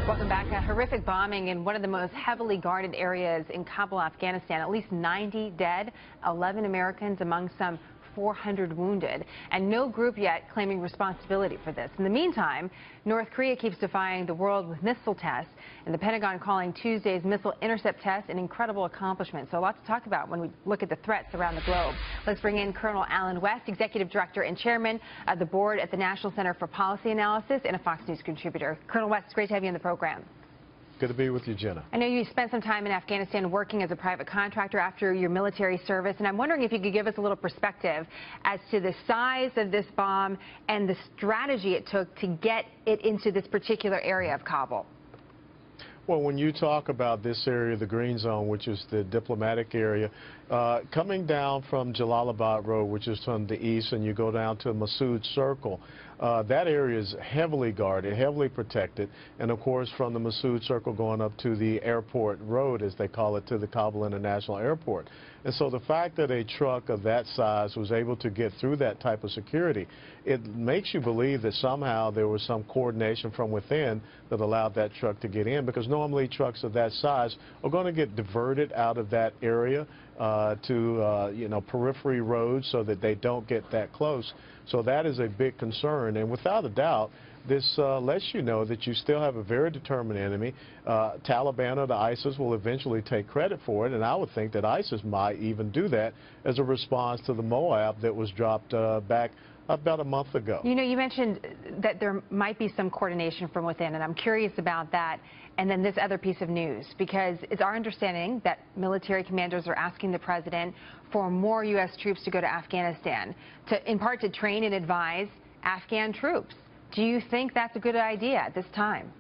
Welcome back. A horrific bombing in one of the most heavily guarded areas in Kabul, Afghanistan. At least 90 dead, 11 Americans among some 400 wounded, and no group yet claiming responsibility for this. In the meantime, North Korea keeps defying the world with missile tests, and the Pentagon calling Tuesday's missile intercept test an incredible accomplishment. So a lot to talk about when we look at the threats around the globe. Let's bring in Colonel Alan West, Executive Director and Chairman of the Board at the National Center for Policy Analysis and a Fox News contributor. Colonel West, it's great to have you on the program. Good to be with you, Jenna. I know you spent some time in Afghanistan working as a private contractor after your military service, and I'm wondering if you could give us a little perspective as to the size of this bomb and the strategy it took to get it into this particular area of Kabul. Well, when you talk about this area, the green zone, which is the diplomatic area, coming down from Jalalabad Road, which is from the east, and you go down to Masood Circle, that area is heavily guarded, heavily protected, and of course from the Masood Circle going up to the airport road, as they call it, to the Kabul International Airport. And so the fact that a truck of that size was able to get through that type of security, it makes you believe that somehow there was some coordination from within that allowed that truck to get in, because normally trucks of that size are going to get diverted out of that area to periphery roads so that they don't get that close. So that is a big concern, and without a doubt, this lets you know that you still have a very determined enemy. Taliban or the ISIS will eventually take credit for it, and I would think that ISIS might even do that as a response to the Moab that was dropped back about a month ago. You know, you mentioned that there might be some coordination from within, and I'm curious about that. And then this other piece of news, because it's our understanding that military commanders are asking the president for more U.S. troops to go to Afghanistan, in part to train and advise Afghan troops. Do you think that's a good idea at this time?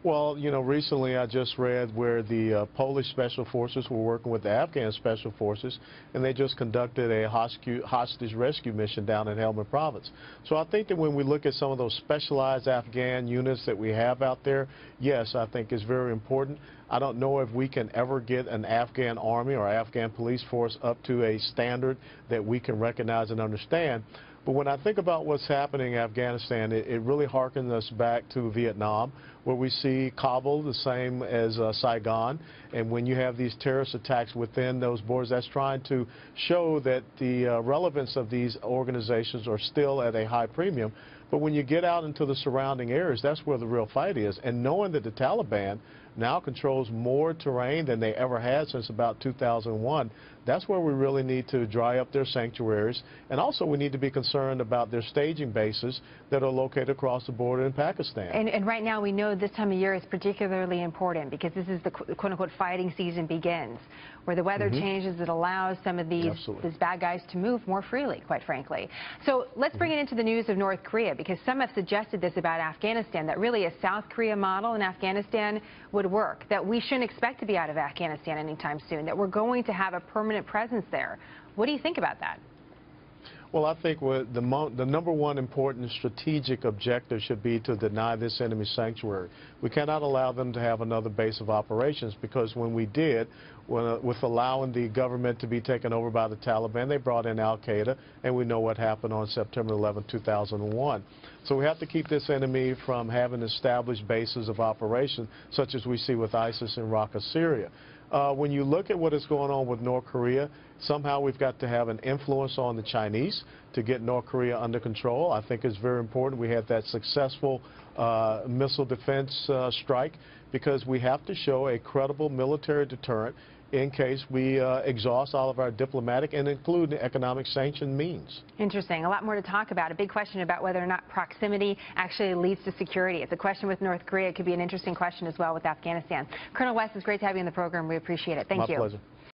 Well, you know, recently I just read where the Polish Special Forces were working with the Afghan Special Forces, and they just conducted a hostage rescue mission down in Helmand Province. So I think that when we look at some of those specialized Afghan units that we have out there, yes, I think it's very important. I don't know if we can ever get an Afghan army or Afghan police force up to a standard that we can recognize and understand. But when I think about what's happening in Afghanistan, it really harkens us back to Vietnam, where we see Kabul the same as Saigon. And when you have these terrorist attacks within those borders, that's trying to show that the relevance of these organizations are still at a high premium. But when you get out into the surrounding areas, that's where the real fight is. And knowing that the Taliban now controls more terrain than they ever had since about 2001, that's where we really need to dry up their sanctuaries. And also we need to be concerned about their staging bases that are located across the border in Pakistan. And right now we know this time of year is particularly important because this is the quote-unquote fighting season begins, where the weather changes. It allows some of these bad guys to move more freely, quite frankly. So let's bring it into the news of North Korea, because some have suggested this about Afghanistan, that really a South Korea model in Afghanistan would work, that we shouldn't expect to be out of Afghanistan anytime soon, that we're going to have a permanent presence there. What do you think about that? Well, I think the number one important strategic objective should be to deny this enemy sanctuary. We cannot allow them to have another base of operations, because when we did, with allowing the government to be taken over by the Taliban, they brought in Al-Qaeda, and we know what happened on September 11, 2001. So we have to keep this enemy from having established bases of operation, such as we see with ISIS in Raqqa, Syria. When you look at what is going on with North Korea, somehow we've got to have an influence on the Chinese to get North Korea under control. I think it's very important we had that successful missile defense strike, because we have to show a credible military deterrent in case we exhaust all of our diplomatic and including economic sanction means. Interesting. A lot more to talk about. A big question about whether or not proximity actually leads to security. It's a question with North Korea. It could be an interesting question as well with Afghanistan. Colonel West, it's great to have you on the program. We appreciate it. Thank you. My pleasure.